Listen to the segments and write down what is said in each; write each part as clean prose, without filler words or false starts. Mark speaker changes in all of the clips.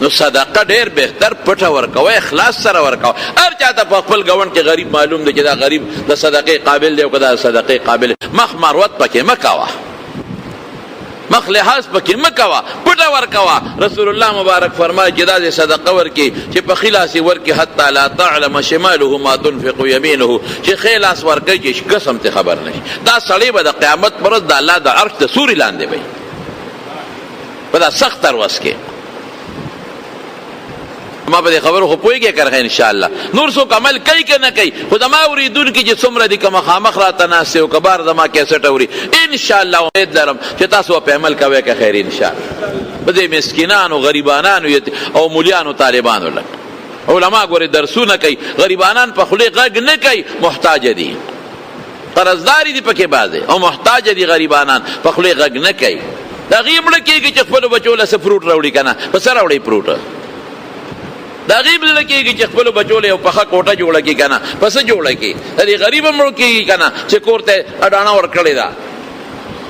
Speaker 1: نو صدقه ډیر بهتر پټه ورکوه، اخلاص سره ورکوه. هر چاته په خپل ګاونډ کې غریب معلوم دی چې دا غریب د صدقې قابل دی او که دا صدقې قابل دی، مخ مروت پکې مه کوه، مخ لحاظ پکې مه کوه، پټه ورکوه. رسول الله مبارک فرمایي چې دا صدقه ورکي چې په ښي لاس یې ورکي حتی لا تعلم شماله ما تنفق یمینه، چې ښی لاس ورکوي چې قسم ته خبر نه شي. دا سړی به د قیامت پر ورځ د الله د عرش د سوري لاندې وي په دا سخت تروس کې. ما په دې خبرو خو پوهېږې که نه انشاءالله. نور څوک عمل کوي که نه کوي، خو زما اورېدونکي چې څومره دي که مخامخ راته ناست دی او که بار زما کیسټ اوري، انشاءالله امید لرم چې تاسو په عمل کوئ که خیر انشاءالله. په دې مسکینانو غریبانانو او مولیانو طالبانو لک علما ګورې درسونه کوي، غریبانان په خولې غږ نه کوي، محتاجه دي، قرضداري دي پکې بعضې او محتاجه دي غریبانان، په خولې غږ نه کوي. د هغې مړه کېږي چې خپلو بچو له څه فروټ راوړي که نه، په څه راوړي فروټ؟ د هغې زړه کېږي چې خپلو بچو له یو پخه کوټه جوړه کړي که نه، په څه جوړه کړي؟ د دې غریب هم مړ کېږي که نه چې کور ته اډانه ورکړې ده.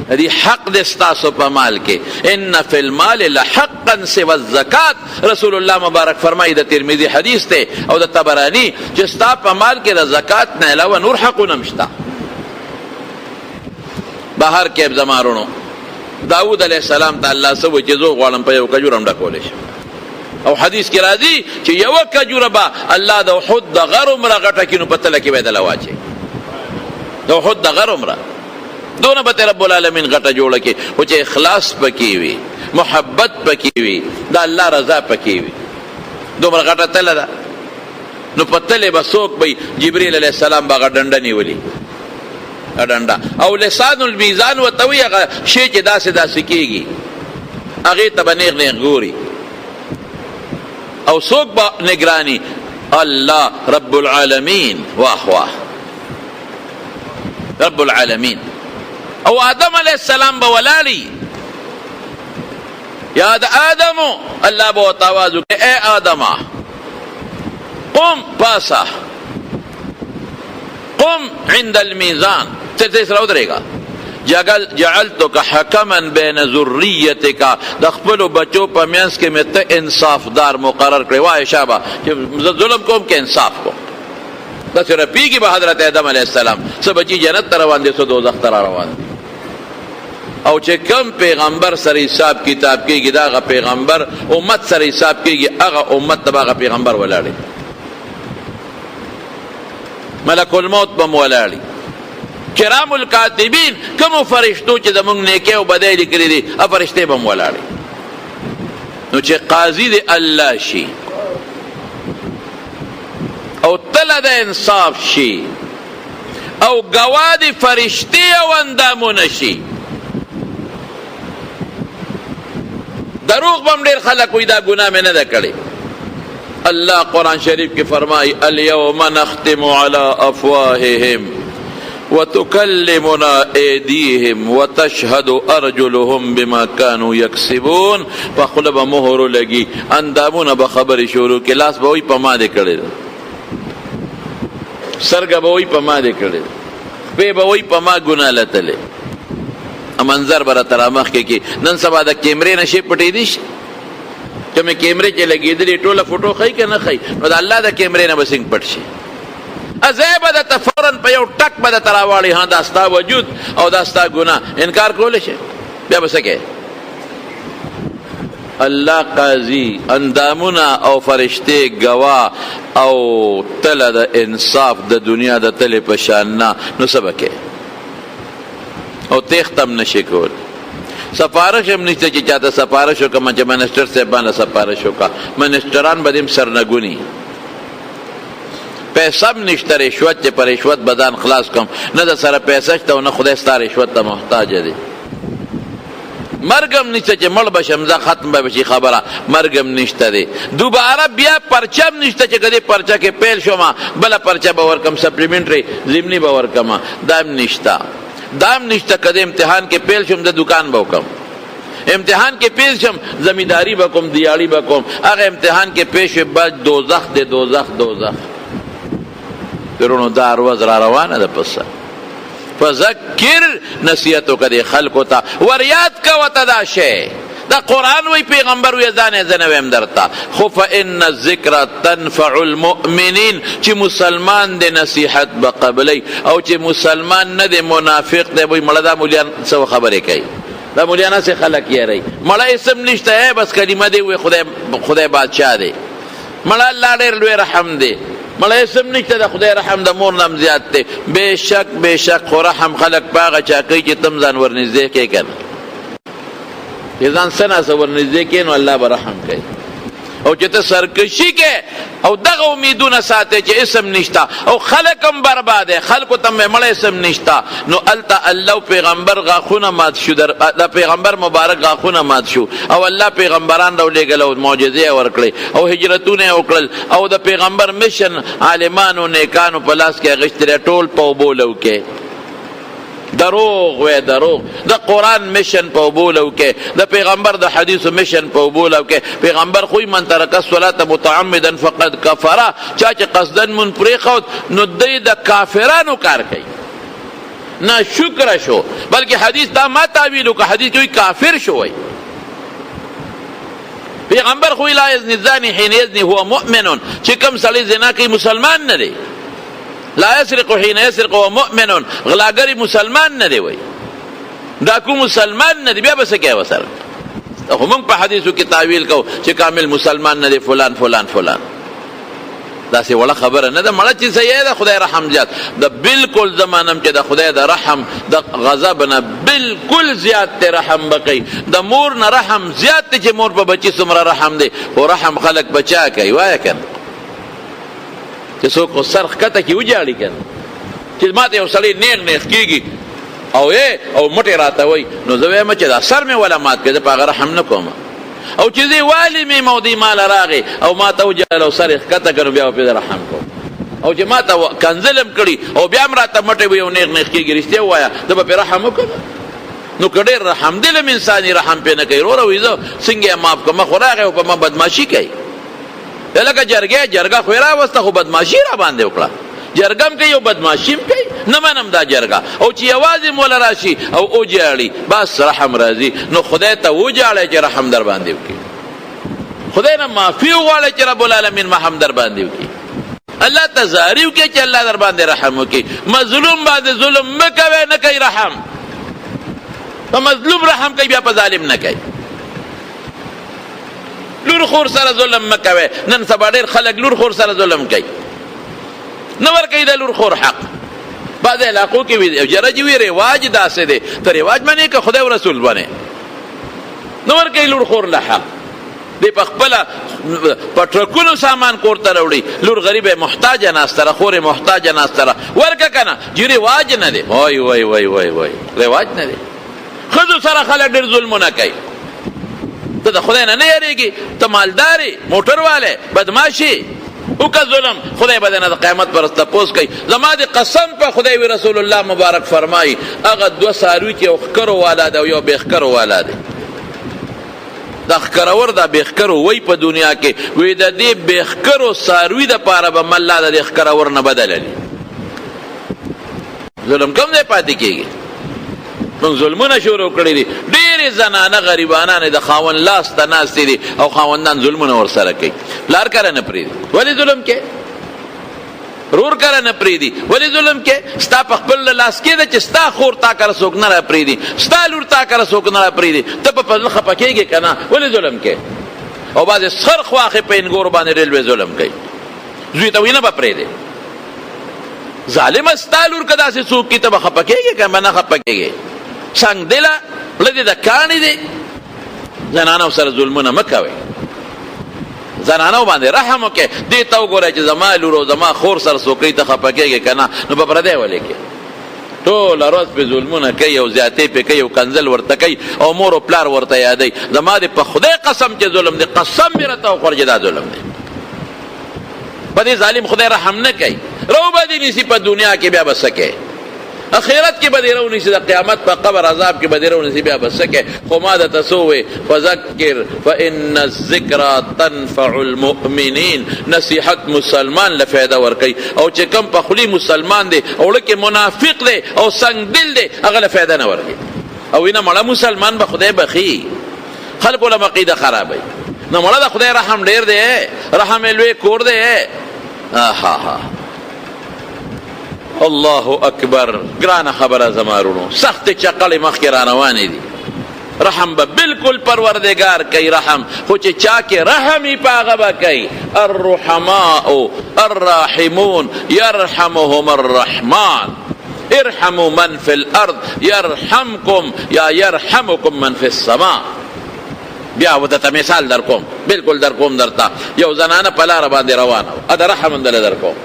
Speaker 1: د دې حق دی ستاسو په مال کې. ان فی المال لحقا سوى الزکات، رسول الله مبارک فرمایي، د ترمذي حدیث دی او د طبراني، چې ستا په مال کې د زکات نه علاوه نور حقونه مشته. بهر کې زما وروڼو داود علیه السلام ته الله څه وایي چې زه غواړم په یو کجور هم ډکولی شم، او حدیث کې راځي چې یوه کجوره به الله د احد د غر عمره غټه کړي نو په تله کې به یې دله واچوي، د احد د غر عمره دونه به رب العالمین غټه جوړه کړي، خو چې اخلاص پکې وي، محبت پکې وي، د الله رضا پکې وي. دومره غټه تله ده نو په تلې به څوک به جبریل علیه السلام به هغه ډنډه نیولي، ډنډه او لسان المیزان ورته وایي، هغه شی چې داسې داسې کېږي هغې ته به نیغ نیغ ګوري، او څوک به نگرانی؟ الله رب العالمین. واه واه رب العالمین. او آدم علیه السلام به ولاړي، یا د آدمو الله به ورته آواز وکړي، ای آدمه قم پاسه، قم عند المیزان، ته سره ودرېږه، جعلتک حکما بین ذریتک، د خپلو بچو په منځ کې مې ته انصافدار مقرر کړی. وایه شابه چې زه ظلم کوم که انصاف کوم؟ داسې رپېږي به حضرت آدم علیه السلام، څه بچي جنت ته روان دي، څه دوزخ ته را روان دي. او چې کم پیغمبر سره حساب کتاب کېږي، د هغه پیغمبر امت سره حساب کېږي، هغه امت ته به هغه پیغمبر ولاړي، ملک الموت به م ولاړي، کرام الکاتبین کمو فرشتو چې زمونږ نیکۍ او بدۍ لیکلي دي، هغه فرشتې به م ولاړي. نو چې قاضي د الله شي او تله د انصاف شي او ګواه د فرشتې او اندامونه شي، دروغ به هم ډېر خلک وایي دا ګناه مې نه ده کړې. الله قرآن شریف کې فرمایي الیوم نختم علی افواههم وتكلمنا ایدیهم وتشهد ارجلهم بما كانوا یکسبون. په خوله به مهر لګي، اندامونه به خبرې شروع کړي، لاس به وایي په ما دې کړې ده، سترګه به وایي په ما دې کړې ده، پې به وایي په ما ګناه لتلې. منظر به راته رامخکې کړي. نن سبا د کیمرې نه شی پټېدی شي، کومې کیمرې چې لګېدلې ټوله فوټو ښیي که نه ښیي، نو د الله د کیمرې نه به څنګه پټ شي؟ ازای به درته فوراً په یو ټک به درته راواړي، ها دا ستا وجود او دا ستا ګناه، انکار کولی شي؟ بیا به څه کوې؟ الله قاضي، اندامونه او فرشتې ګواه او تله د انصاف د دنیا د تلې په شان نه، نو څه به کوې؟ او تیښته هم نشي کولی. سفارش هم نشته چې چاته سفارش وکړم چې منسټر صاحب باندې سفارش وکړه، منسټران به دې هم سرنګوني، پیسه هم نشته، رشوت چې په رشوت بدن خلاص کړم، نه د سره پیسه شته او نه خدای ستا رشوت ته محتاجه دی. مرګ هم نشته چې مړ به شم زه، ختم به شي خبره، مرګ هم نشته دی. دوباره بیا پرچه هم نشته چې که دې پرچه کې پیل شوم بله پرچه به ورکم، سپلیمنټري ضمني به ورکم، دا هم نشته. دا هم نشته که د امتحان کې پیل شم د دکان به وکم، امتحان کې پیل شم زمینداری به کوم، دیاړي به کوم، هغه امتحان کې پیش بس دوزخ دی، دوزخ دوزخ. درونو دا ورځ را روانه ده پسه. فذکر، نصیحت وکړه خلکو ته، ور یاد کوه ته دا شی دا قرآن وی پیغمبر وی ځان یې زه نه ویم درته خو فإن الذکر تنفع المؤمنین چې مسلمان دی نصیحت به قبلی او چې مسلمان نه دی منافق دی وی مړه دا مولیان څه خبرې کوي دا مولیانه سے خلق یې مړه اسم نشته بس کلمه دی وی خدای بادشاہ دی مړه الله ډېر لوی رحم دی مړه اسم نشته د خدای رحم د مور نام زیات دی بېشک خو رحم خلق په هغه چا کوي چې تم ځان ورنږدې کوې که نه چې ځان څه ناڅه ورنږدې کوې نو الله به رحم کوي او چې ته سرکشي کې او دغه امیدونه ساتې چې اسم نشته او خلق هم برباد دی خلکو ته مې مړه اسم نشته نو هلته الله پیغمبر غاښونه مات شو د پیغمبر مبارک غاښونه مات شو او الله پیغمبران راولېږل او معجزې یې ورکړې او هجرتونه یې وکړل او د پیغمبر مشن عالمانو نیکانو په لاس کې اخیستلی ټول په اوبو لو کې دروغ وی دروغ د قرآن مشن په اوبو لو کې د پیغمبر د حدیث مشن په اوبو لو کې پیغمبر خوی من ترک الصلاة متعمدا فقد کفر چا چې قصدن من پرېښود نو دی د کافرانو کار کوي نه شکر شو بلکې حدیث دا ما تعویل وکړه حدیث کوي کافر شو وی پیغمبر خوی لا یزنی الزانی حین یزنی هو مؤمن چې کوم سړی زنا کوي مسلمان نه دی لا يسرق حين يسرق هو مؤمن غلاګری مسلمان نه دی وای ډاکو مسلمان نه دی بیا به څه کوي ورسره خو موږ په حدیثو کې تعویل کوو چې کامل مسلمان نه دی فلان فلان فلان داسې وړه خبره نه ده مړه چې صحیح ده خدای رحم زیات د بالکل زمانم چې د خدای د رحم د غضب نه بالکل زیات ته رحم بقي د مور نه رحم زیات ته چې مور په بچي څومره رحم دی او رحم خلق بچا کوي وایه کنه چې څوک سر ښکته کړي وجاړي که نه چې ما ته یو سړی نیغ کېږي او مټې راته وایي نو زه وایم چې دا سر مې وله مات کړي زه په هغه رحم نه کوم او چې زه والي مې مودې ماله راغې او ما ته وجاړل او سر یې ښکته کړ نو بیا به پرې رحم کوم او چې ما ته کنځل هم کړي او بیا هم راته مټې وي او نیغ کېږي رښتیا ووایه زه به پرې رحم وکړم نو که ډېر رحم دلم انساني رحم پرې نه کوي وروره وایي زه څنګه یې معاف کړم خو راغی او په ما بدماشي کوي لکه جرګه خو یې راوسته خو بدماشي را باندې وکړه جرګه هم کوي او بدماشي هم کوي نه منم دا جرګه او چې یوازې موله راشي او وجاړي بس رحم راځي نو خدای ته وجاړئ چې رحم در باندې وکړي خدای نه معافي وغواړئ چې رب العالمین رحم در باندې وکړي الله ته زاري وکړئ چې الله در باندې رحم وکړي مظلوم باندې ظلم مه کوئ نه کوي رحم په مظلوم رحم کوي بیا په ظالم نه کوي لور خور سره ظلم مکوي نن سبا ډېر خلک لور خور سره ظلم کوي نه ورکوي د لور خور حق بعض علاقو کې جرجې وي رواج داسې دی ته رواج منې که خدای او رسول بنې نه ورکوي لور خور له حق دی په خپله په ټرکونو سامان کور ته راوړي لور غریبه محتاجه ناسته خور محتاجه ناسته ورکه که نه چې رواج نه دی وای وای وای وای وای رواج نه دی ښځو سره خلک ډېر ظلمونه کوي ته د خدای نه یریږي ته مالداري موټر والی بدماشي وکړه ظلم خدای به دنه د قیامت پر ورځ تپوس کوي زما د قسم په خدای وي رسول الله مبارک فرمایي هغه دوه څاروي چې یو ښکرو والا دی او یو بېښکرو والا دی دا ښکرور دا بېښکرو وی په دنیا کې وی د دې بېښکرو څاروي دپاره به مله د دې ښکرور نه بدلوي ظلم کم ځای پاتې کېږي موږ ظلمونه شروع کړي دي ډېرې زنانه غریبانانې د خاوند لاس ته ناستې دي او خاوندان ظلمونه ورسره کوي پلار کره نه پرېږدي ولې ظلم کې رور کره نه پرېږدي ولې ظلم کې ستا په خپل لاس کې ده چې ستا خور تا کره څوک نه راپرېږدي ستا لور تا کره څوک نه راپرېږدي ته په زړه خفه کېږې که نه ولې ظلم کې او بعضې سر خواښې په انګورو باندې ډېر لوی ظلم کوي زوی ته وایي نه به پرېږدې ظالمه ستا لور که داسې څوک کي ته به خفه کېږې که به نه خفه کېږې څنګ دله پړه دې د کاڼې دی زنانو سره ظلمونه مه کوئ زنانو باندې رحم وکړئ دې ته وګورئ چې زما لور او زما خور سره څوکۍ ته خفه کېږي که نه نو په پردی ولې کې ټوله ورځ پې ظلمونه کوي او زیاتې پې کوي او کنځل ورته کوي او مور او پلار ورته یادوي زما دې په خدای قسم چې ظلم دی قسم مې راته وخوړ چې دا ظلم دی په دې ظالم خدای رحم نه کوي رو به دې نیسي په دنیا کې بیا به څه کوي اخرت کې به دې رونیسي د قیامت په قبر عذاب کې به دې رونیسي بیا به څه کوي خو ما درته څه ووایې فذکر فإن الذکرى تنفع المؤمنین نصیحت مسلمان له فایده ورکوي او چې کم په خولي مسلمان دی او لکه منافق دی او سنګ دل دی هغه له فایده نه ورکوي او اینه مړه مسلمان به خدای بخي خلکو له عقیده خرابوي. نو مړه د خدای رحم ډېر دی، رحم یې لوی کور دی. الله اکبر. ګرانه خبره زما وروڼو، سختې چقلې مخکې را روانې دي. رحم به بالکل پروردگار کوي رحم، خو چې چا کې رحم یې په هغه به کوي. الرحماء الراحمون یرحمهم الرحمن ارحموا من فی الارض یرحمکم یا یرحمکم من فی السماء. بیا ودته مثال در کوم، بالکل در کوم درته. یو زنانه په لاره باندې روانه وه، ا د رحم اندله در کوم.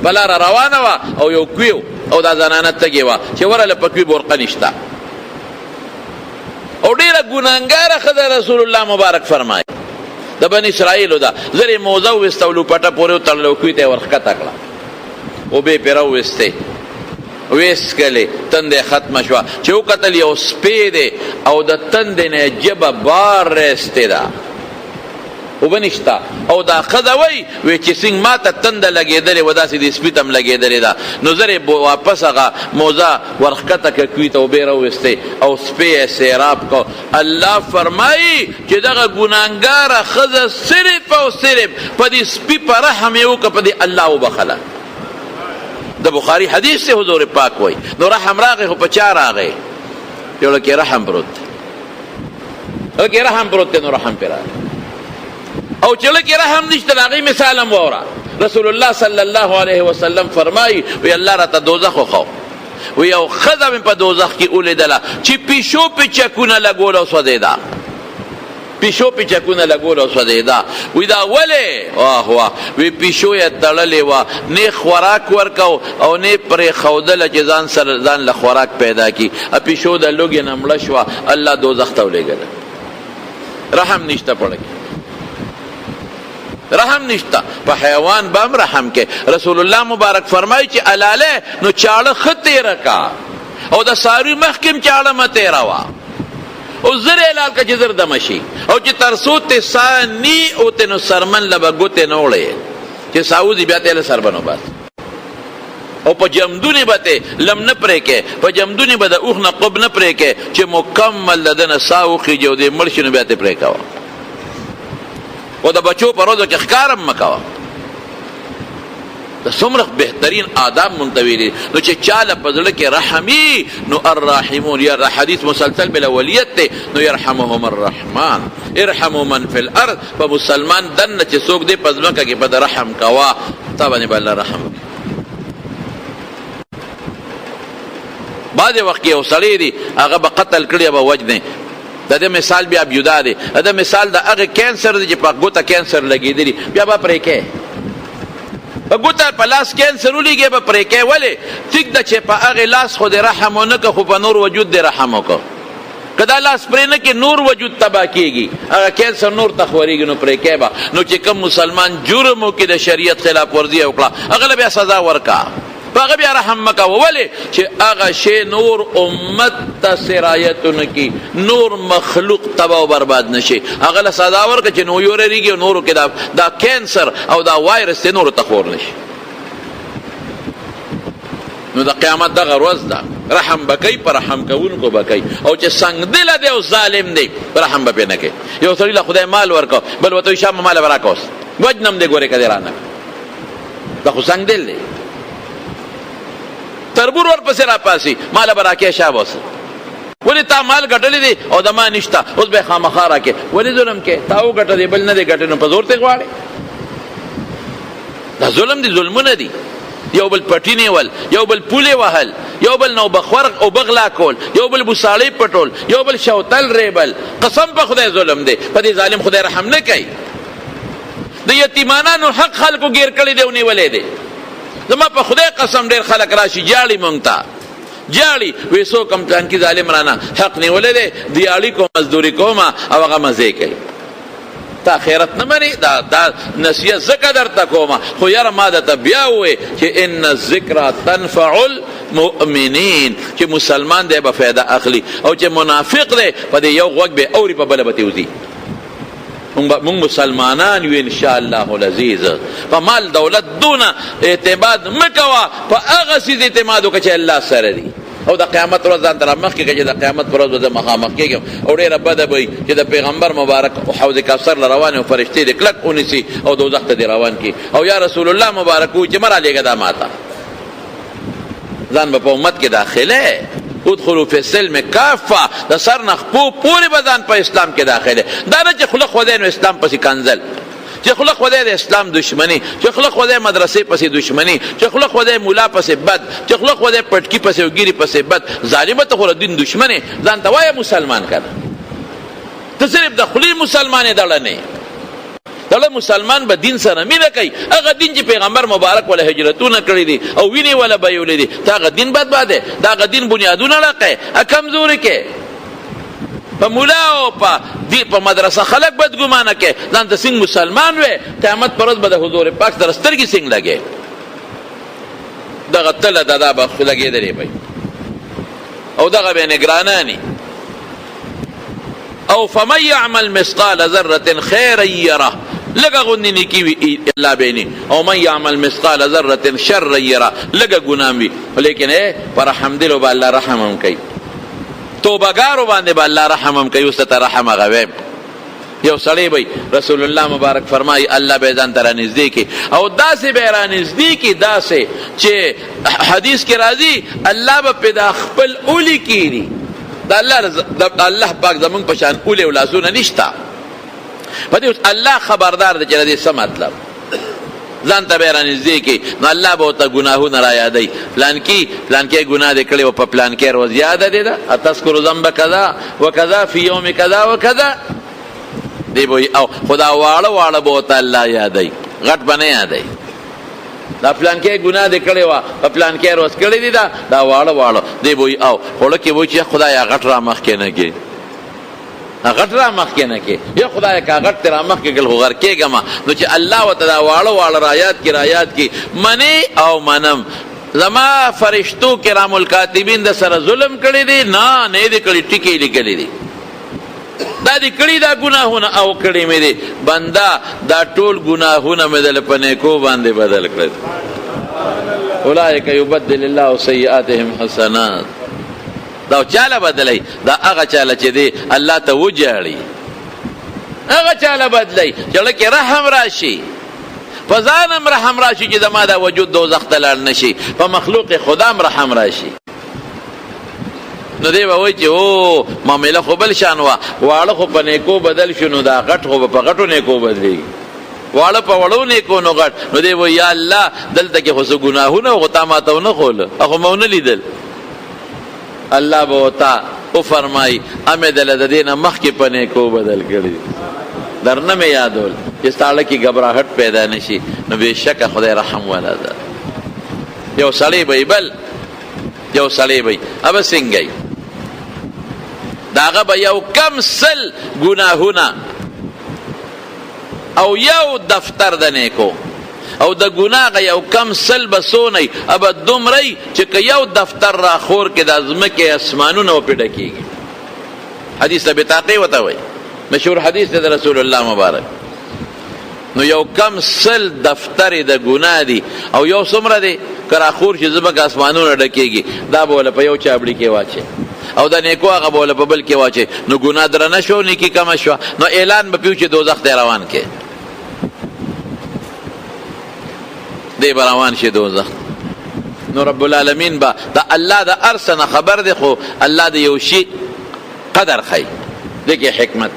Speaker 1: په لاره روانه وه او یو کوی او دا زنانه تږې وه چې ورله په کوی برقه نشته او ډېره ګناهګاره ښځه. رسول الله مبارک فرمایي د بني اسرائیلو ده، زر یې موزه وویسته او لوپټه پورې وتړله او کوی ته یې ورښکته کړه، اوبې پرې راوویستې، ویسکلې، تنده ختمه شوه. چې وکتل یو سپی دی او د تندې نه ژبه بار رایستې ده، اوبه نشته. او دا ښځه وایي چې څنګه ما ته تنده لګېدلې وه داسې دې سپي ته هم لګېدلې ده. نو زر یې واپس هغه موزه ورښکته کړه، کوي ته اوبې راوویستې او سپی یې سیراب کړ. الله فرمایي چې دغه ګناهګاره ښځه صرف او صرف په دې سپي په رحم یې وکړه، په دې الله وبخله. د بخاری حدیث سے حضور پاک وای. نو رحم راغی خو په چا راغی؟ یو کې رحم پروت دی، یو کې رحم پروت دی، نو رحم پې راغی. او چې لکه رحم نشته د هغې مثال هم واوره. رسول الله صلی الله علیه وسلم فرمایي وی الله راته دوزخ وښو، وی یو ښځه مې په دوزخ کې ولیدله چې پیشو پې چکونه لګول او سوځېده، پیشو پې چکونه لګول او سوځېده. وی دا ولې؟ واه واه، وی پیشو یې تړلې وه، نه خوراک ورکو او نه پرې ښودله چې ځان له خوراک پیدا کړي. پیشو د لوږې نه مړه شوه، الله دوزخ ته ولېږله. رحم نشته پړه کې، رحم نشته. په حیوان به هم رحم کې. رسول الله مبارک فرمایي چې الاله نو چاړه ښه تېره کا او د څاروي مخکې هم چاړه مه تېروه او زر اعلان که چې زر دمه شي. او چې تر څو ته سا نی او ته نو سرمن له به ګوتې نه وړې چې ساوځي بیا ته یې له سر به نو باسي. او په جمدونې به ته لم نه پرې کې، په جمدونې به د اوښ نه قب نه پرې کې چې مکمل د ده نه سا وخېږي او دې مړ شي نو بیا ته پرې کوه. او د بچو په روزو کې ښکار هم مه کوه. د څومره بهترین آداب منتوي دي. نو چې چاله په زړه کې رحمي نو الراحمون، یا حدیث مسلسل بالاولیت دی، نو یرحمهم الرحمن ارحموا من فی الارض. په مسلمان دننه چې څوک دی په ځمکه کې په د رحم کوه، تا باندې به الله رحم وکړي. بعضې وخت کې یو سړی دی هغه به قتل کړي یا به وجنې. د دې مثال بیا جدا دی. د مثال د هغه کینسر دی چې په ګوته کینسر لګېدلي، بیا به پرې کې په ګوته په لاس کینسر ولیږي به پرې کې. ولې؟ ټیک ده چې په هغې لاس خو دې رحم ونه کړه، خو په نور وجود دې رحم وکړه. که دا لاس پرې نه کې نور وجود تباه کېږي، هغه کینسر نور ته خورېږي، نو پرې کې به. نو چې کوم مسلمان جرم وکړي د شریعت خلاف ورزي وکړه، هغه له بیا سزا ورکړه، په هغه بیا رحم مه کوه. ولې؟ چې هغه شی نور امت ته سرایت نه کړي، نور مخلوق تباه و برباد نه شي. هغه له سزا ورکړه چې نو یورېږي او نورو کې دا کینسر او دا وایرس دی نورو ته خور نه شي. نو د قیامت دغه ورځ ده، رحم به کوي، په رحم کوونکو به کوي. او چې سنګدله دی او ظالم دی، رحم به پرې نه کوي. یو سړي له خدای مال ورکړه، بل ورته وایي شابه مال به راکړه، اوس وجنم دی ګورې که دې رانه کړه. دا خو سنګدل دی. تربور ورپسې راپاسي، ماله به راکې شابه اوس. ولې تا مال ګټلی دی او د ما نشته، اوس به یې خامخا راکې. ولې ظلم کې؟ تا وګټه دی بل نه دی ګټلی، نو په زور ته یې غواړې. دا ظلم دی، ظلمونه دي. یو بل پټی نیول، یو بل پولې وهل، یو بل نوبخور او بغلا کول، یو بل بوساړې پټول، یو بل شوتل ریبل. قسم په خدای ظلم دی. په دې ظالم خدای رحم نه کوي. د یتیمانانو حق خلکو ګیر کړی دی او نیولی دی. زما په خدای قسم ډېر خلک راشي جاړي مونږ ته، جاړي وایي څوک هم پلانکي ظالم رانه حق نیولی دی، دیاړي کوم مزدوري کومه او هغه مزې کوي. تا خیرت نه منې؟ دا نصیحت ځکه درته کومه، خو یاره ما درته بیا ووایې چې ان الذکرى تنفع المؤمنین، چې مسلمان دی به فایده اخلي، او چې منافق دی په دې یو غوږ به اوري په بله به تې وځي. مونږ مسلمانان یو ان شاء الله العزیز. په مال دولت دونه اعتماد مه کوه، په هغه څیز اعتماد وکړه چې الله سره دی. او د قیامت ورځ ځان ته مخکې کړه چې د قیامت پر ورځ به زه مخامخ کېږم او ډېره بده به وي چې د پیغمبر مبارک حوض کوثر له روان او فرشتې دې کلک ونیسي او دوزخ ته دې روان کړي او یا رسول الله مبارک وایي چې مه رالېږه دا ماته ځان به په امت کې داخله ادخلوا فی السلم کافه د سر نه خپو پورې به ځان په اسلام کې داخله دا نه چې خوله خدای نو اسلام پسې کنځل چې خوله خدای د اسلام دشمنی چې خوله خدای مدرسې پسې دشمنی چې خوله خدای مولا پسې بد چې خوله خدای پټکی پسې او ګیری پسې بد ظالمه ته خو دین دشمنی ځان ته وایه مسلمان کنه ته صرف د خولې مسلمان دړه نه دله مسلمان به دین سره مینه کوي هغه دین چې پیغمبر مبارک ولا هجرتونه کړی دي او ویني ولا بایولې دي ته هغه دین برباد دی دا هغه دین بنیادونه لقې کمزوري کې په مولا او په مدرسه خلک بدګمانه کې ځان ته څنګه مسلمان وې قیامت پر ورځ به د حضور پاک سره سترګې څنګه لګې دغه تله دا به لګېدلې به او دغه به نګراناني او فمن يعمل مثقال ذره خيرا يره لگا غنی نیکی وی اللہ بینی او من یعمل مثقال ذره شر یره لگا گناہ وی لیکن پر حمدلو با اللہ رحم هم کئی توبگارو باندې با اللہ رحم هم کئی اس تا رحم غویم یو سړی بی رسول الله مبارک فرمائی اللہ بیزان ترا نزدی کی او دا سے بیرا نزدی کی دا سے چه حدیث کی رازی اللہ با پیدا خپل اولی کی دی دا اللہ پاک زمان پشان اولی اولاسون نشتا پدې الله خبردار دی چې دې څه مطلب ځان ته به رانږدې کې نو الله به ورته ګناهونه را یادوي فلان کې ګناه دې کړی و په پلان کې روز یاده دی ده اتذکر ذنب کذا وکذا فی یوم کذا وکذا دی به او خدا واړه واړه به ورته الله یادوي غټ به نه یادوي دا پلان کې ګناه دې کړی و په پلان کې روز کړی دی دا واړه واړه دی به او خوله کې وایي چې خدایا غټ را مخکې نه کې غټ را مخکې نه کې یا خدای کا غټ را مخکې ګل غر کېږم نو چې الله وتعالى واړه واړه رایات کې منی او منم زما فرشتو کرام الکاتبین د سره ظلم کړی دي نه دې کړی ټکی لیکلی دي دا دې کړی دا ګناهونه او کړی مې دي بندا دا ټول ګناهونه مې دل په نیکو باندې بدل کړل اولئک یبدل الله سیئاتهم حسنات دا چاله بدلی دا هغه چاله چې دی الله ته وجاړي هغه چاله بدلی چې لکه رحم راشي په ځانم رحم راشي چې زما دا وجود دوزخ ته لاړ نشي په مخلوق خدام رحم راشي نو دی به وایي چې او معامله خو بل شان وه واړه خو په نیکو بدل شو نو دا غټ خو به په غټو نیکو بدلېږي واړه په وړو نیکو نو غټ نو دی وایي یا الله دلته کې خو څه ګناهونه خو تا ماته ونه خوله خو ما ونه لیدل الله بوتا او فرمای امه دل د دینه مخ کې پنه کو بدل کړي درنه مې یادول چې ستاله کې غبرهټ پیدا نشي نو بهشکه خدای رحم والا ده یو سړی بل یو سړی به اب څنګه داغه به یو کم سل ګناهونه او یو دفتر د نیکو او د ګناه یو کم سل بسونی اب دومره چې یو دفتر را خور کې د ازمکه اسمانونه او پیډه کیږي حدیث بتاقی وته وای مشهور حدیث د رسول الله مبارک نو یو کم سل دفتر د ګناه دی او یو څومره دی کرا خور چې زمکه اسمانونه ډکیږي دا بوله په یو چابړي کې واچي او د نیکو هغه بوله په بل کې واچي نو ګناه درنه شو نیکی کم شو نو اعلان به پیو چې دوزخ ته روان کې دی روان شي دوزخ نو رب العالمین با دا الله دا ارسنه خبر دی خو الله دی یو شی قدر خی دغه حکمت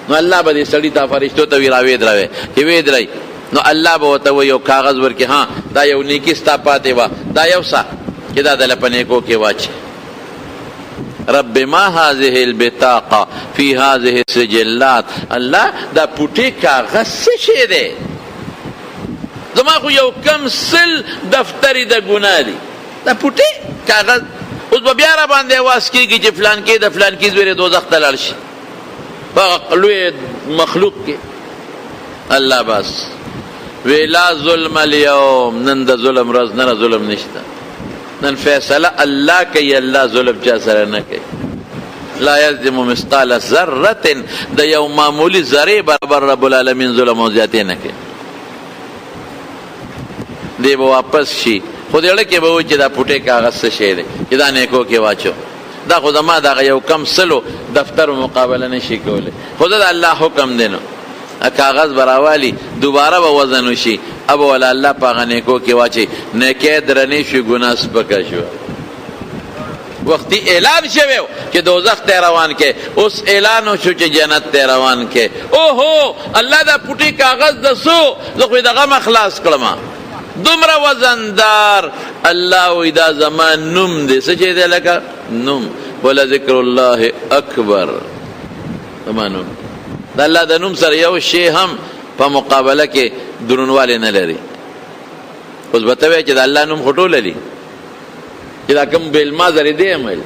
Speaker 1: نو الله به دې سړی ته فرشتو ته وی راوي دراوي چې وی درای نو الله به وته یو کاغذ ورکه ها دا یو نیکی ستا پاتې وا دا یو څه چې دا د لپنې کو کې واچي رب ما هذه البطاقه في هذه السجلات الله دا پټي کاغذ څه شي دی زما خو یو کم سل دفتری د ګناه دی دا پټي کاغذ اوس به بیا را باندې واس کېږي چې فلان کې د فلان کې زویره دوزخ ته لاړ شي په لوی مخلوق کې الله بس ویلا ظلم اليوم نن د ظلم ورځ نه ظلم نشته نن فیصله الله کوي الله ظلم چا سره نه کوي لا یظلم مثقال ذره د یو معمولی ذره برابر رب العالمین ظلم او زیاتی نه کوي دی به واپس شي خو دې اړه کې به وایي چې دا پوټی کاغذ څه شی دی چې دا نیکو کې واچو. دا خو زما دغه یو کم سلو دفتر مقابله نشي کولی، خو دا د الله حکم دی. نو کاغذ براوالی دوباره به وزن وشي، اب ولا الله په هغه نیکو کې واچي، نیکۍ درنې شوې ګناه سپکه شوه. وقتی اعلان شوی چې دوزخ ته روان کې، اوس اعلان شو چې جنت ته روان کې. اوهو الله دا پټي کاغذ دسو زه خو دغه مخلاص کړم دومره وزندار. الله وی دا زمان نوم دی، څه چې دی لکه نوم، ولا ذکر الله اکبر. زمان نوم د الله د نوم سره یو شی هم په مقابله کې درنوالی نه لري. اوس به ته وایې چې د الله نوم خو ټوله دي چې دا کوم بیلما زری دی عمل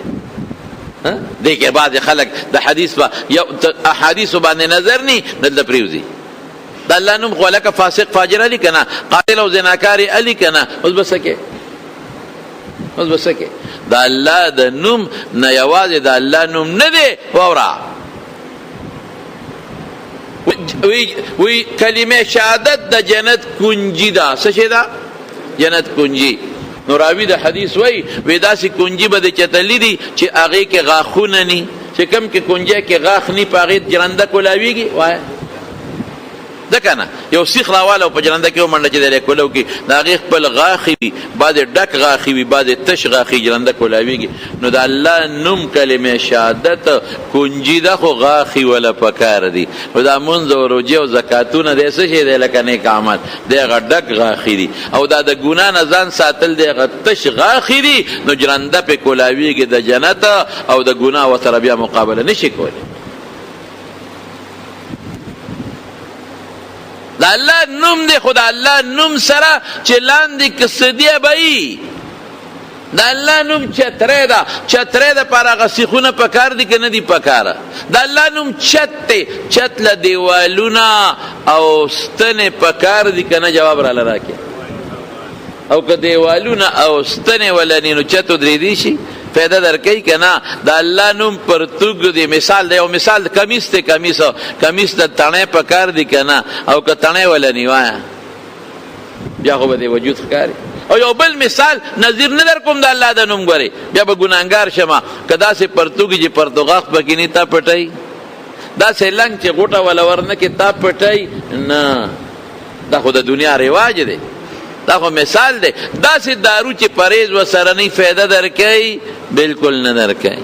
Speaker 1: دی کې بعض خلک د حدیث با یا احادیث باندې نظر نی دلته پریوزي. د الله نوم خو لکه فاسق فاجر علی کنه، قاتل او زناکار علی کنه. اوس بسکه د الله د نوم نه یوازې د الله نوم نه دی. وورا وی کلمه شهادت د جنت کنجی دا. څه شي دا؟ جنت کنجی. نو راوی د حدیث وی داسې کنجی به د چتلی دي چې هغې کې غاښونه ني، چې کم کې کنجی کې غاښ ني په هغې جرنده کولاویږي. وایه ده که نه یو سیخ راواله او په جرنده کې ومنډه چې دی کولو کې د هغې خپل غاښې وي، بعضې ډک غاښې وي، بعضې تش غاښې جرنده کولاویږي. نو د الله نوم کلمې شهادت کنجي ده، خو غاښې وله پکار دي. نو دا منځ او روجې او زکاتونه دی څه شی دی لکه نیک عمل دی، هغه ډک غاښې دي. او دا د ګناه نه ځان ساتل دی، هغه تش غاښې دي. نو جرنده پې کولاویږي د جنت، او د ګناه ورسره بیا مقابله نشي کولی. دا الله نوم دی، خو دا الله نوم سره چې لاندې قصدیه به وي. دا الله نوم چتری ده، چتری دپاره هغه سیخونه پکار دي که نه دي پکاره؟ دا الله نوم چت دی، چت له دیوالونه او ستنې پکار دي که نه؟ جواب راله راکړي. او که دیوالونه او ستنې ولني نو چت ودرېدی شي؟ فایده درکوي که نه؟ د الله نوم پرتوګ دی. مثال دی، یو مثال کمیس دی، کمیس د تڼۍ پکار دی که نه؟ او که تڼۍ ولني وایه بیا خو به د وجود ښکاري. او یو بل مثال نظیر نه در کوم د الله د نوم ګورې بیا به ګناهګار شمه. که داسې پرتوګي چې پرتوغاښ پکې ني تا پټوي، داسې لنګ چې غوټه وله ورنه کې تا پټوي نه. دا خو د دنیا رواج دی، دا خو مثال دی. داسې دارو چې پرهیز ورسره نه فایده درکوي، بالکل نه درکوي.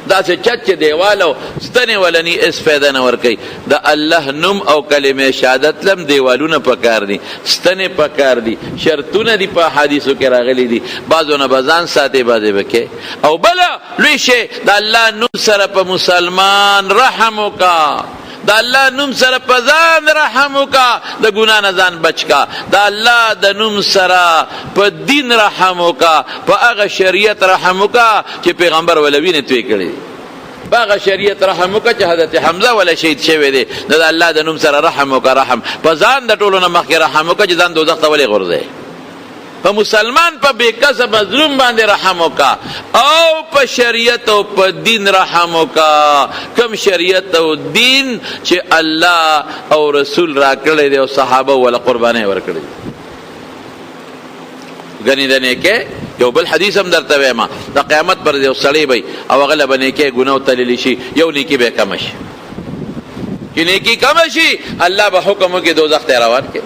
Speaker 1: داسې چت چې دیوال او ستنې ولني هېڅ فایده نه ورکوي. د الله نوم او کلمې شهادت لم دیوالونه پکار دي، ستنې پکار دي، شرطونه دي په حدیثو کې راغلي دي. بعضو نه به ځان ساتي، بعضې به کوي. او بله لوی شی د الله نوم سره په مسلمان رحم وکړه، د الله نوم سره په ځان رحم وکړه، د ګناه نه ځان بچ کا. د الله د نوم سره په دین رحم وکړه، په هغه شریعت رحم وکړه چې پیغمبر وله وینې توی کړي. په هغه شریعت رحم وکړه چې حضرت حمزه وله شهید شوی دی. د الله د نوم سره رحم وکړه. رحم په ځان د ټولو نه مخکې رحم وکړه چې ځان دوزخ ته ولې غورځوي. په مسلمان په بېکسه مظلوم باندې رحم وکړه، او په شریعت او په دین رحم وکړه. کم شریعت او دین چې الله او رسول را کړی دی او صحابه وله قربانۍ ورکړي. ګنې د نیکۍ یو بل حدیث هم درته وایم، د قیامت پر یو سړی وي او هغه له به نیکۍ ګناه تللی شي، یو نیکي به کمه شي. چې نیکي کمه شي الله به حکم وکړي دوزخ ته روان کړي.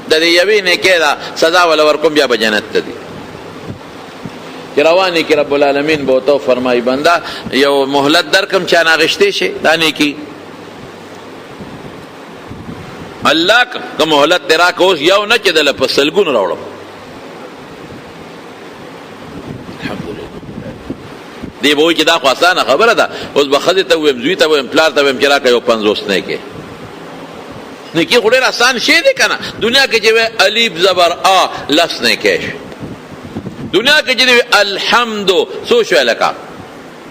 Speaker 1: د دې یوې نیکۍ دا سزا ولا ورکوم، بیا به جنت ته ځي. چې روانې کې رب العالمین به ورته فرمایي بنده یو مهلت درکم چا نه اخیستی شي دا نیکي. الله که مهلت دې راکړه اوس یو نه چې دله په سلګونو راوړم. الحمدلله دی به وایي چې دا خو اسانه خبره ده. اوس به ښځې ته ووایم، زوی ته ووایم، پلار ته ووایم چې راکړه یو 50 نیکۍ. نیکی خو ډېر آسان شی دی که نه؟ دنیا کې چې وی الیف زبر آ 10 نیکۍ شي. دنیا کې چې وی الحمدو څو شوی لکه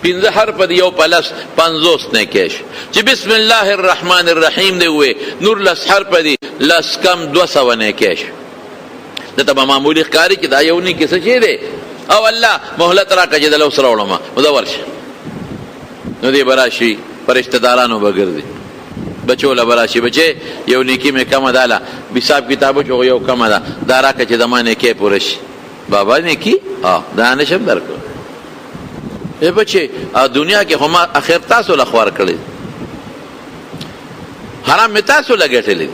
Speaker 1: 15 حرف دی، یو په 50 نیکۍ شي. چې بسم الله الرحمن الرحیم دی وی نور 10 حرف دی، 10 کم 200 نیکۍ شي. دته به معمولي ښکاري چې دا یو نیکي څه شی دی. او الله مهلت راکړه چې دله اوس راوړمه، نو دا ورشه. نو دی به راشي په رشتهدارانو به ګرځي، بچو له براشي بچې یو نیکی مې کمه ده، له حساب کتابو چې یو کمه ده، دا راکړه چې زما نیکۍ پوره شي. بابا نیکی دا نشم درکو اے بچے دنیا کې هم اخر تاسو لخوار کړی حرام می تاسو لګټلې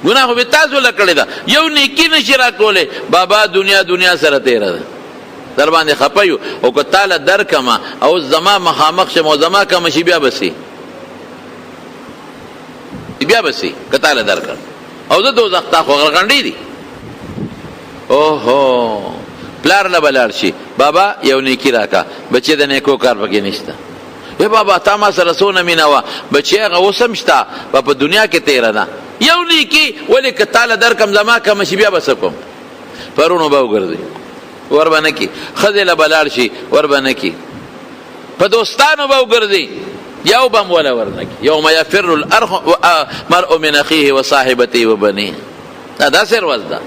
Speaker 1: ګناه به تاسو لکړی دا یو نیکی نشی را کوله بابا دنیا سره تیر ده در باندې خپایو او که تعالی درکما او زما مخامخ شم او زما کم شي بیا بسی که تعالی درکړ او د دوزخ تا خو غړغنډې دي اوهو پلار له بلار شي بابا یو نیکی راکا بچی د نیکو کار پکې نشته اے بابا تا ما سره سونه مینا وا بچی هغه اوسم شته په دنیا کې تیر ده یو نیکی ولی که تعالی درکم زما کم شي بیا بس کوم پرونو به وګرځي ور باندې کی خذل بلار شي ور باندې کی په دوستانو به وګرځي یو بم ولا ورنکی یوم یفر المرء من اخیه وصاحبته وبنیه دا سر وزدا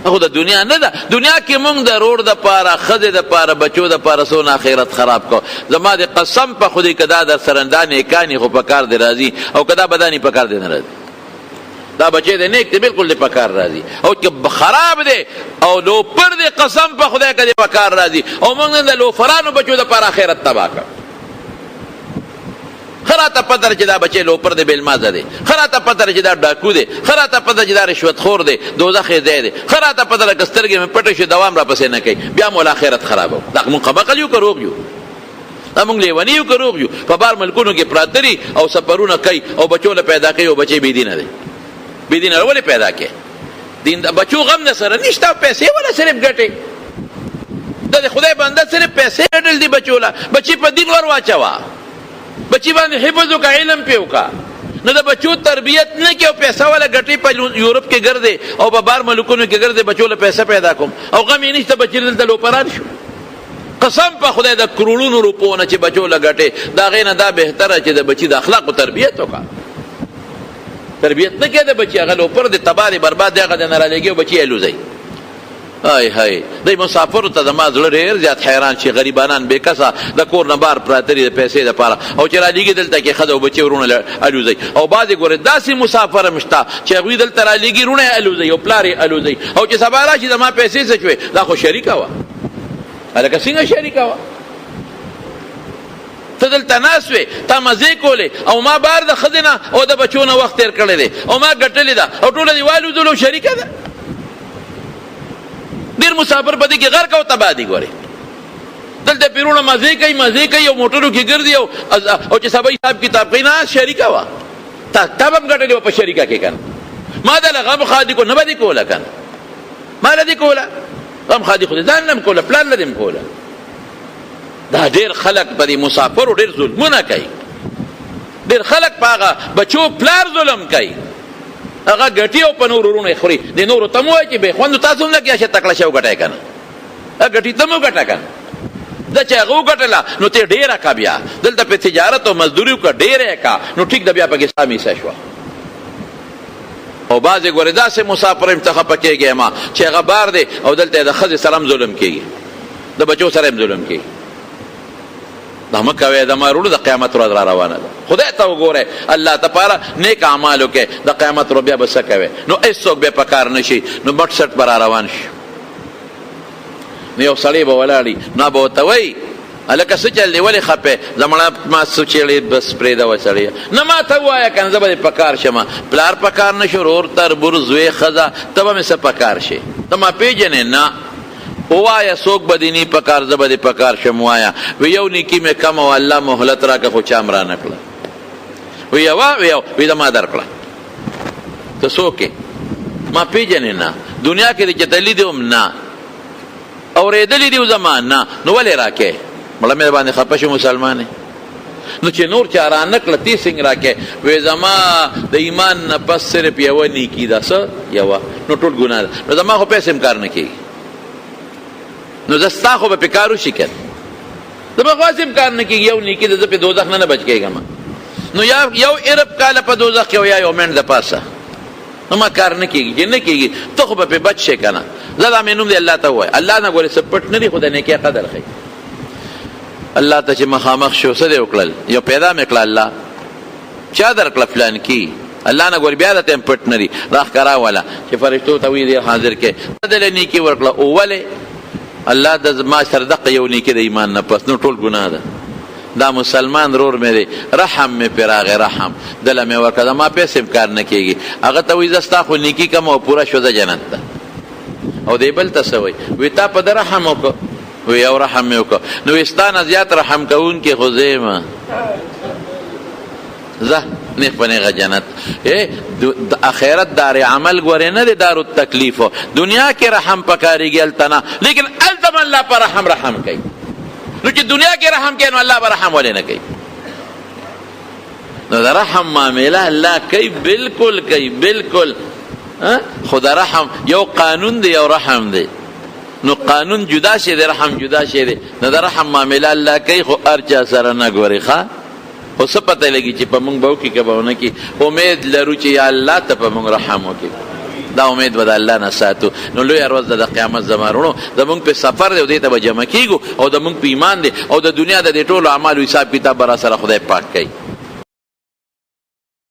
Speaker 1: خو د دنیا نه ده دنیا کې مونږ د روړ د پاره خزه د پاره بچو د پاره سونه آخرت خراب کو زما د قسم په خودی کدا در سرندانې کانی خو پکار دی راضی او کدا بدانی پکار دی نه راضی دا بچی دی نیک دی بالکل دی پکار راضی او که خراب دی او لو پر دی قسم په خدای کدی پکار راضی او مونږ د لو فرانو بچو د پاره آخرت تباہ کړ خراته پدر چې دا بچی لوپر دی بیلمازه دی خراته پدر چې دا ډاکو دی خراته پدر چې دا رشوت خور دی دوزخ یې ځای دی خراته پدر که سترګې مې پټې شي دوام را پسې نه کوي بیا مو آخرت خرابو دا مونږ قبقل یو که روغ یو دا مونږ لیوني یو که روغ یو په بار ملکونو کې پراته دي او سفرونه کوي او بچو له پیدا کوي او بچی بېدینه دی بېدینه ولې پیدا کوي دین بچو غم نه سره نشته او پیسې ولا صرف ګټې د خدای بنده صرف پیسې ګټل دي بچو له بچی په دین ور واچوه بچی باندې حفظ وکا علم پی وکا نو د بچو تربیت نه کې او پیسې ولا ګټي په یورپ کې ګرځي او په بار ملکونو کې ګرځي بچو له پیسې پیدا کوم او غم یې نشته بچی دلته لوپران شو قسم په خدای د کروڑونو روپو نه چې بچو له ګټي دا غینه دا بهتره چې د بچی د اخلاق او تربیت وکا تربیت نه کې د بچی هغه لوپر د تباہ برباد هغه د نه لګي بچی الوزي ای های د مسافر ته د ما زړه ډېر زیات حیران شي غریبانان بې کسه د کور نه بار پراته دي د پیسې دپاره او چې رالیږي دلته کې ښځه او بچې ورونه الوزي او بعضې ګورې داسې مسافر هم شته چې هغوی دلته رالیږي رونه یې الوزي او پلار یې الوزي او چې سبا راشي زما پیسې څه شوې دا خو شریکه وه هلکه څنګه شریکه وه ته دلته ناست وې تا مزې کولې او ما بار د ښځې نه او د بچو نه وخت تېر کړی دی او ما ګټلې ده او ټوله دې والوزلو شریکه ده ډیر مسافر په دې کې غرق او تباہ دي ګورې دلته پیرونه مزې کوي او موټرو کې ګرځي او چې سبا حساب کتاب کوي نه شریکه وه تا به هم ګټلې وه په شریکه کې که نه ما دله غم خادي کو نه به دې کوله که نه ما نه دې کوله غم خادي خو دې ځان نه م کوله پلار نه دې م کوله دا ډېر خلک په دې مسافرو ډېر ظلمونه کوي ډېر خلک په هغه بچو پلار ظلم کوي هغه ګټي او په نورو ورونه خوري د نورو ته مو وایي چې بېخوندو تاسو هم لګیا شه تکړه شه وګټئ که نه ګټي ته مو ګټه که نه دا چې هغه وګټله نو ته ډېره که بیا دلته په تجارت او مزدوري وکړه ډېره یې که نو ټیک ده بیا پکې ستا میسه شوه او بعضې ګورې داسې مسافر هم ته خفه کېږې ما چې هغه بار دی او دلته د ښځې سره هم ظلم کېږي د بچو سره هم ظلم کېږي دا مه کوئ زما وروڼو د قیامت ورځ را روانه ده خدای ته وګورئ الله تپاره نیک اعمال وکړئ د قیامت ورځ بیا به څه کوئ نو هېڅوک بیا په کار نه شي نو مټ سټ به را روان شي نو یو سړی به ولاړي نو به ورته وایي هلکه څه چل دی ولې خفې زمړه ما څه چېړې بس پرېږده وه سړیه نه ما ته ووایه که نه زه به دې په کار شمه پلار په کار نه شو ورور تربور زوی ښځه ته به مې څه په کار شي ته ما پېژنې نه ووایا څوک به دې نی په کار زه به دې په کار شم وایا وی یو نیکي مې کمه وه الله مهلت راکړه خو چا م را نه کړه وی یوه وی د ما در کړه ته څوک یې ما پېژنې نه دنیا کې دې چې ته لیدې هم نه اورېدلي دي زما نه نو ولې راکې مړه مې باندې خفه شو مسلمانې نو چې نور چا را نه کړه تی څنګه راکې وی زما د ایمان نه پس صرف یوه نیکي ده څه یوه نو ټول ګناه ده نو زما خو پیسې هم کار نه کېږي نو زه ستا خو به پې کار وشي که زه به خو هسې هم کار نه کېږي یو نیکي ده زه پې دوزخ نه بچ کېږم نو یا یو ارب کاله په دوزخ کې یا یو منډ د پاسه نو ما کار نه کېږي چې نه کېږي ته خو به پې بچ شې که نه زه دا مې نوم دی الله ته ووایه الله نه ګورې څه پټ نه دي خو د نیکۍ قدر ښیي الله ته چې مخامخ شو څه دی وکړل یو پیدا مې کړه الله چا در کړه فلان کی الله نه ګورې بیا درته هم پټ نه دي راښکاره وله چې فرشتو ته وایي دی حاضر کې دله نیکي ورکړه او ولې الله د ما سره دغه یو نیکي د ایمان نه پس نو ټول ګناه ده. دا مسلمان رور مې دی، رحم مې پرې راغی، رحم دله مې ورکړه، د ما پیسې هم کار نه کېږي. هغه ته وایي زه ستا خو نیکي کوم او پوره شوه، زه جنت ته. او دی بل ته څه وایي؟ وایي تا په ده رحم وکړه. وایي یو رحم مې وکړه. نو وایي ستا نه زیات رحم کوونکې خو زه یم، زه نیغ په نیغه جنت. د آخرت دار عمل ګورې نه دی دار التکلیفو. دنیا کې رحم پکارېږي، هلته نه، لیکن هلته به الله په رحم کوي. نو چې دنیا کې رحم کوي نو الله به رحم ولې نه کوي؟ نو د رحم معامله الله کوي، بالکل کوي، بالکل. خو د رحم یو قانون دی، یو رحم دی. نو قانون جدا شي دی، رحم جدا شي دی. نو د رحم معامله الله کوي، خو هر چا سره نه ګوري. ښه خو څه پته لګي چې په موږ به وکړي که به ونه کړي. امید لرو چې یا الله ته په موږ رحم وکړي. دا امید به د الله نه ساتو. نو لویه ورځ د قیامت زما وروڼو زمونږ په سفر دی او دې ته به جمع کېږو او زمونږ په ایمان دی او د دنیا د دې ټولو اعمالو حساب کتاب به را سره خدای پاک کوي.